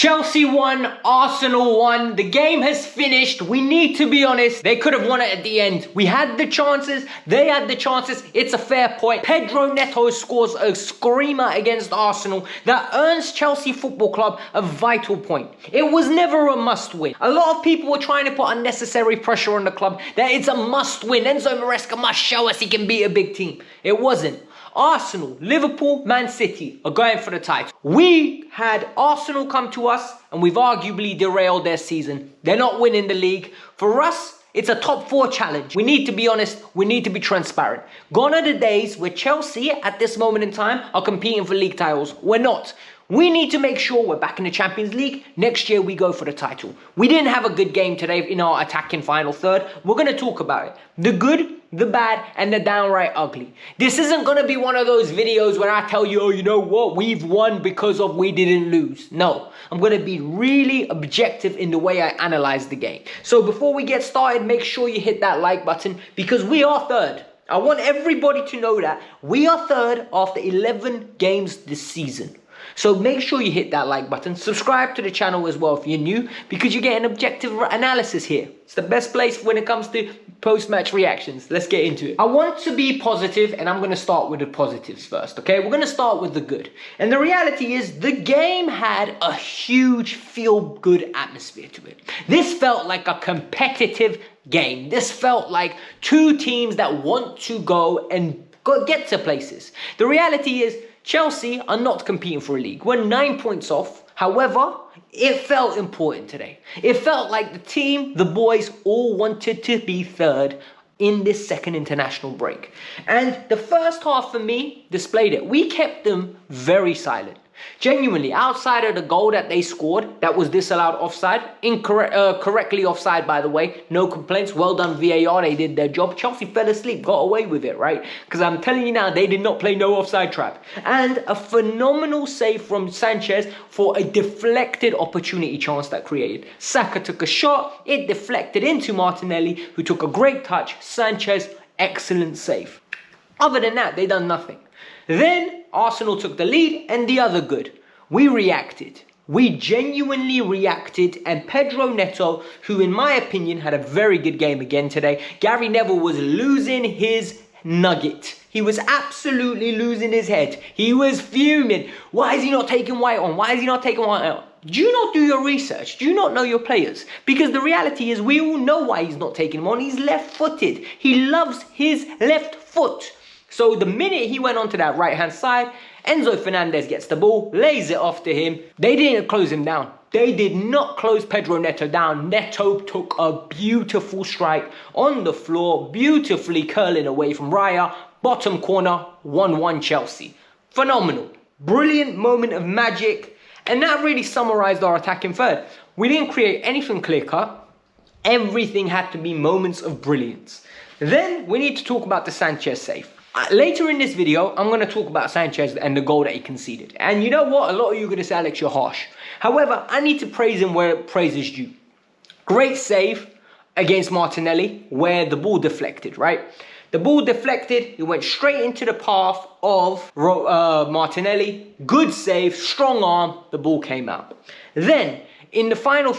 Chelsea won, Arsenal won. The game has finished. We need to be honest. They could have won it at the end. We had the chances. They had the chances. It's a fair point. Pedro Neto scores a screamer against Arsenal that earns Chelsea Football Club a vital point. It was never a must win. A lot of people were trying to put unnecessary pressure on the club that it's a must win. Enzo Maresca must show us he can beat a big team. It wasn't. Arsenal, Liverpool, Man City are going for the title. We had Arsenal come to us and we've arguably derailed their season. They're not winning the league. For us, it's a top 4 challenge. We need to be honest. We need to be transparent. Gone are the days where Chelsea, at this moment in time, are competing for league titles. We're not. We need to make sure we're back in the Champions League. Next year, we go for the title. We didn't have a good game today in our attacking final third. We're going to talk about it. The good, the bad, and the downright ugly. This isn't going to be one of those videos where I tell you, oh, you know what? We've won because of we didn't lose. No, I'm going to be really objective in the way I analyze the game. So before we get started, make sure you hit that like button because we are third. I want everybody to know that we are third after 11 games this season. So make sure you hit that like button. Subscribe to the channel as well if you're new because you get an objective analysis here. It's the best place when it comes to post-match reactions. Let's get into it. I want to be positive and I'm going to start with the positives first, okay? We're going to start with the good. And the reality is the game had a huge feel-good atmosphere to it. This felt like a competitive game. This felt like two teams that want to go and get to places. The reality is Chelsea are not competing for a league. We're 9 points off. However, it felt important today. It felt like the team, the boys, all wanted to be third in this second international break. And the first half for me displayed it. We kept them very silent. Genuinely, outside of the goal that they scored, that was disallowed offside, correctly offside by the way, no complaints, well done VAR, they did their job. Chelsea fell asleep, got away with it, right? Because I'm telling you now, they did not play no offside trap. And a phenomenal save from Sanchez for a deflected opportunity chance that created. Saka took a shot, it deflected into Martinelli, who took a great touch. Sanchez, excellent save. Other than that, they done nothing. Then Arsenal took the lead and the other good. We reacted. We genuinely reacted and Pedro Neto, who in my opinion had a very good game again today. Gary Neville was losing his nugget. He was absolutely losing his head. He was fuming. Why is he not taking White on? Why is he not taking White on? Do you not do your research? Do you not know your players? Because the reality is we all know why he's not taking him on. He's left-footed. He loves his left foot. So the minute he went onto that right-hand side, Enzo Fernandez gets the ball, lays it off to him. They didn't close him down. They did not close Pedro Neto down. Neto took a beautiful strike on the floor, beautifully curling away from Raya. Bottom corner, 1-1 Chelsea. Phenomenal. Brilliant moment of magic. And that really summarized our attacking third. We didn't create anything clear-cut. Everything had to be moments of brilliance. Then we need to talk about the Sanchez save. Later in this video, I'm going to talk about Sanchez and the goal that he conceded. And you know what? A lot of you are going to say, Alex, you're harsh. However, I need to praise him where praise is due. Great save against Martinelli where the ball deflected, right? The ball deflected. It went straight into the path of Martinelli. Good save, strong arm. The ball came out. Then in the final,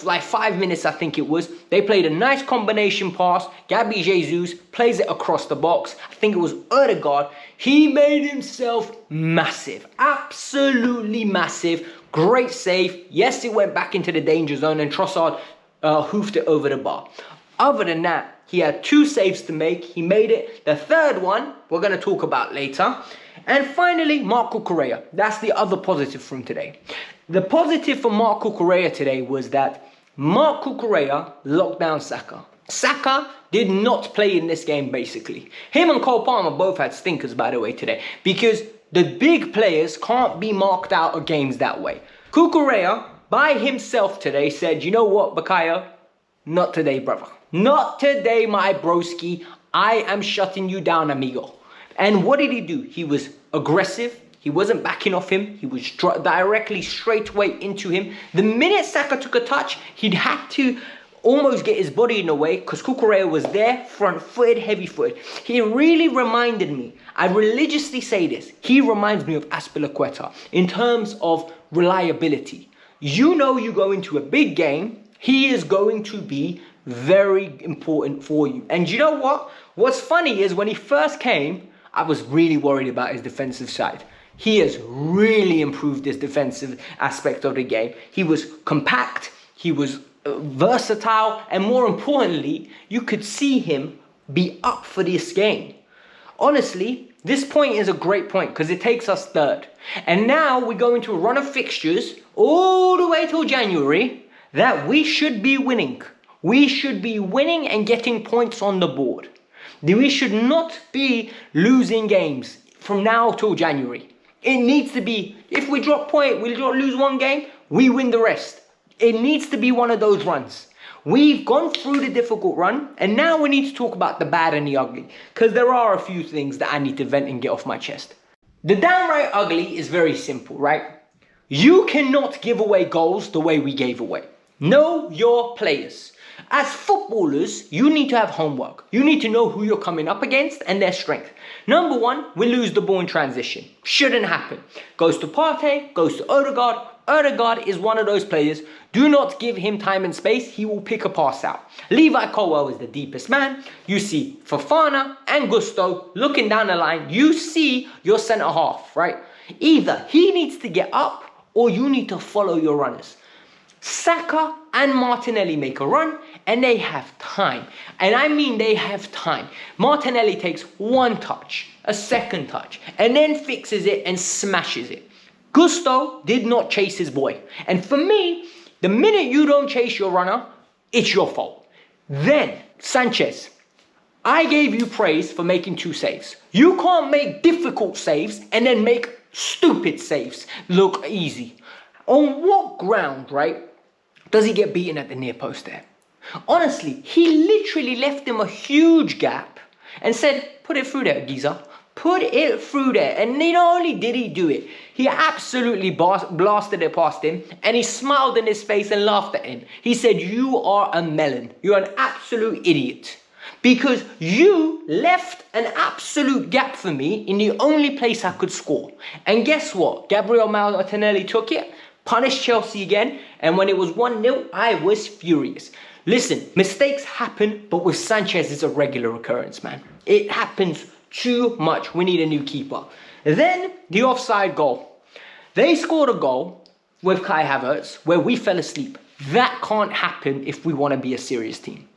like 5 minutes, I think it was, they played a nice combination pass. Gabby Jesus plays it across the box. I think it was Ødegaard. He made himself massive. Absolutely massive. Great save. Yes, it went back into the danger zone and Trossard hoofed it over the bar. Other than that, he had 2 saves to make. He made it. The third one, we're going to talk about later. And finally, Marco Correa. That's the other positive from today. The positive for Marco Correa today was that Marco Correa locked down Saka. Saka did not play in this game, basically. Him and Cole Palmer both had stinkers, by the way, today. Because the big players can't be marked out of games that way. Cucurella, by himself today, said, you know what, Bakayo? Not today, brother. Not today, my broski. I am shutting you down, amigo. And what did he do? He was aggressive. He wasn't backing off him. He was directly straight away into him. The minute Saka took a touch, he'd had to almost get his body in the way because Cucurella was there, front-footed, heavy-footed. He really reminded me, I religiously say this, he reminds me of Azpilicueta in terms of reliability. You know you go into a big game, he is going to be very important for you. And you know what? What's funny is when he first came, I was really worried about his defensive side. He has really improved his defensive aspect of the game. He was compact, he was versatile, and more importantly, you could see him be up for this game. Honestly, this point is a great point because it takes us third. And now we go into a run of fixtures all the way till January that we should be winning. We should be winning and getting points on the board. We should not be losing games from now till January. It needs to be, if we drop point, we lose one game, we win the rest. It needs to be one of those runs. We've gone through the difficult run, and now we need to talk about the bad and the ugly, because there are a few things that I need to vent and get off my chest. The downright ugly is very simple, right? You cannot give away goals the way we gave away. Know your players. As footballers, you need to have homework. You need to know who you're coming up against and their strength. Number one, we lose the ball in transition. Shouldn't happen. Goes to Partey, goes to Odegaard. Odegaard is one of those players. Do not give him time and space. He will pick a pass out. Levi Colwill is the deepest man. You see Fofana and Gusto looking down the line. You see your centre half, right? Either he needs to get up or you need to follow your runners. Saka and Martinelli make a run and they have time. And I mean they have time. Martinelli takes one touch, a second touch, and then fixes it and smashes it. Gusto did not chase his boy. And for me, the minute you don't chase your runner, it's your fault. Then, Sanchez, I gave you praise for making 2 saves. You can't make difficult saves and then make stupid saves look easy. On what ground, right, does he get beaten at the near post there? Honestly, he literally left him a huge gap and said, put it through there, geezer. Put it through there. And not only did he do it, he absolutely blasted it past him and he smiled in his face and laughed at him. He said, you are a melon. You're an absolute idiot. Because you left an absolute gap for me in the only place I could score. And guess what? Gabriel Martinelli took it, punished Chelsea again, and when it was 1-0, I was furious. Listen, mistakes happen, but with Sanchez, it's a regular occurrence, man. It happens too much. We need a new keeper. Then, the offside goal. They scored a goal with Kai Havertz where we fell asleep. That can't happen if we want to be a serious team.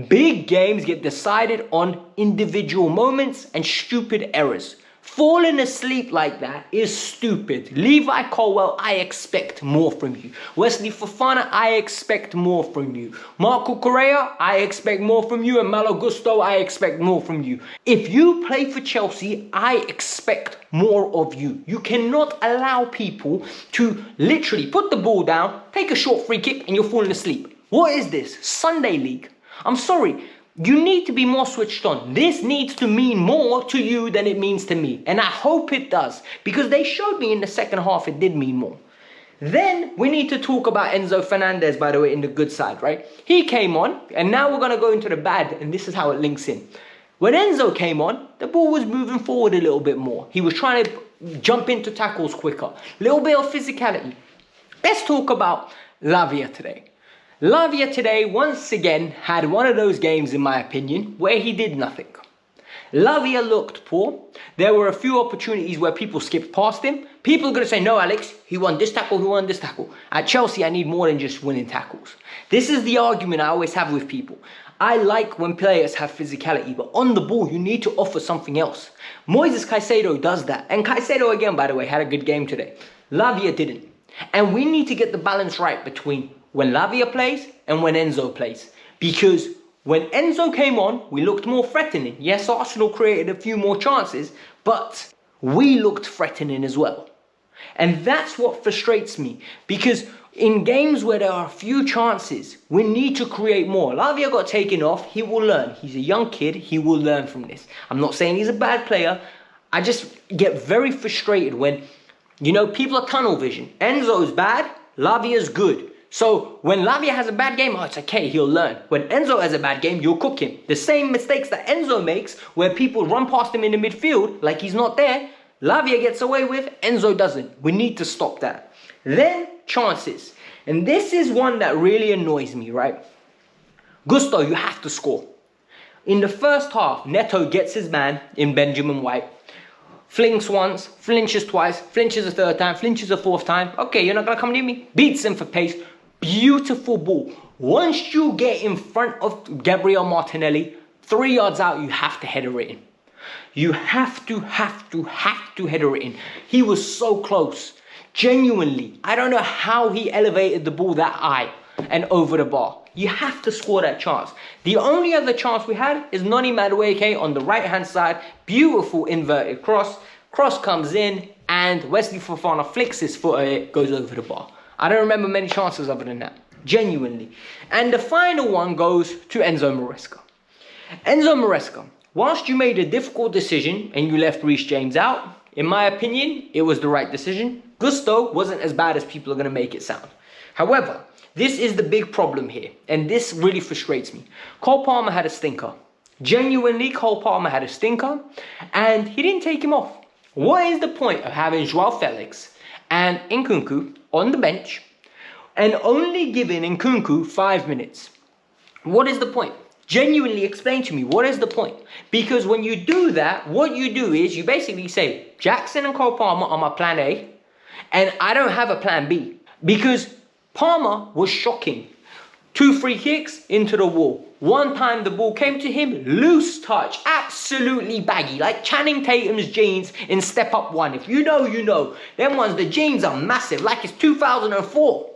Big games get decided on individual moments and stupid errors. Falling asleep like that is stupid. Levi Colwill, I expect more from you. Wesley Fofana, I expect more from you. Marco Correa, I expect more from you. And Malo Gusto, I expect more from you. If you play for Chelsea, I expect more of you. You cannot allow people to literally put the ball down, take a short free kick, and you're falling asleep. What is this? Sunday League? I'm sorry. You need to be more switched on. This needs to mean more to you than it means to me. And I hope it does. Because they showed me in the second half it did mean more. Then we need to talk about Enzo Fernandez, by the way, in the good side, right? He came on, and now we're going to go into the bad, and this is how it links in. When Enzo came on, the ball was moving forward a little bit more. He was trying to jump into tackles quicker. A little bit of physicality. Let's talk about Lavia today. Lavia today, once again, had one of those games, in my opinion, where he did nothing. Lavia looked poor. There were a few opportunities where people skipped past him. People are going to say, no, Alex, he won this tackle, he won this tackle. At Chelsea, I need more than just winning tackles. This is the argument I always have with people. I like when players have physicality, but on the ball, you need to offer something else. Moises Caicedo does that. And Caicedo, again, by the way, had a good game today. Lavia didn't. And we need to get the balance right between when Lavia plays and when Enzo plays. Because when Enzo came on, we looked more threatening. Yes, Arsenal created a few more chances, but we looked threatening as well. And that's what frustrates me. Because in games where there are a few chances, we need to create more. Lavia got taken off. He will learn. He's a young kid. He will learn from this. I'm not saying he's a bad player. I just get very frustrated when, you know, people are tunnel vision. Enzo's bad. Lavia's good. So when Lavia has a bad game, oh, it's okay, he'll learn. When Enzo has a bad game, you'll cook him. The same mistakes that Enzo makes, where people run past him in the midfield like he's not there, Lavia gets away with, Enzo doesn't. We need to stop that. Then chances. And this is one that really annoys me, right? Gusto, you have to score. In the first half, Neto gets his man in Benjamin White. Flinks once, flinches twice, flinches a third time, flinches a fourth time. Okay, you're not going to come near me. Beats him for pace. Beautiful ball. Once you get in front of Gabriel Martinelli, 3 yards out, you have to header it in. You have to header it in. He was so close. Genuinely, I don't know how he elevated the ball that high and over the bar. You have to score that chance. The only other chance we had is Noni Madueke on the right-hand side. Beautiful inverted cross. Cross comes in and Wesley Fofana flicks his foot at it, goes over the bar. I don't remember many chances other than that. Genuinely. And the final one goes to Enzo Maresca. Enzo Maresca, whilst you made a difficult decision and you left Reece James out, in my opinion, it was the right decision. Gusto wasn't as bad as people are going to make it sound. However, this is the big problem here, and this really frustrates me. Cole Palmer had a stinker. Genuinely, Cole Palmer had a stinker, and he didn't take him off. What is the point of having Joao Felix and Nkunku on the bench and only giving Nkunku 5 minutes? What is the point? Genuinely explain to me, what is the point? Because when you do that, what you do is you basically say, Jackson and Cole Palmer are my plan A, and I don't have a plan B. Because Palmer was shocking. 2 free kicks into the wall. One time the ball came to him, loose touch, absolutely baggy, like Channing Tatum's jeans in Step Up 1. If you know, you know. Them ones, the jeans are massive, like it's 2004.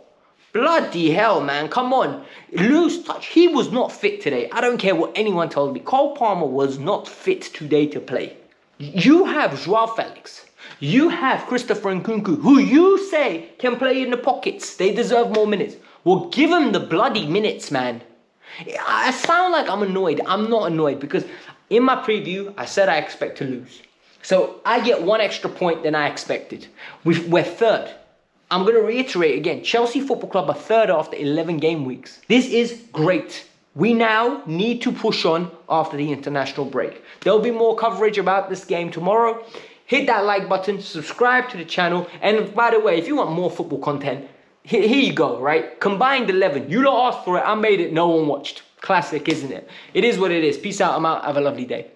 Bloody hell, man, come on. Loose touch. He was not fit today. I don't care what anyone tells me. Cole Palmer was not fit today to play. You have Joao Felix. You have Christopher Nkunku, who you say can play in the pockets. They deserve more minutes. Well, give them the bloody minutes, man. I sound like I'm annoyed. I'm not annoyed because in my preview, I said I expect to lose. So I get 1 extra point than I expected. We're third. I'm going to reiterate again. Chelsea Football Club are third after 11 game weeks. This is great. We now need to push on after the international break. There'll be more coverage about this game tomorrow. Hit that like button, subscribe to the channel. And by the way, if you want more football content, here you go, right? Combined 11. You lot asked for it. I made it. No one watched. Classic, isn't it? It is what it is. Peace out. I'm out. Have a lovely day.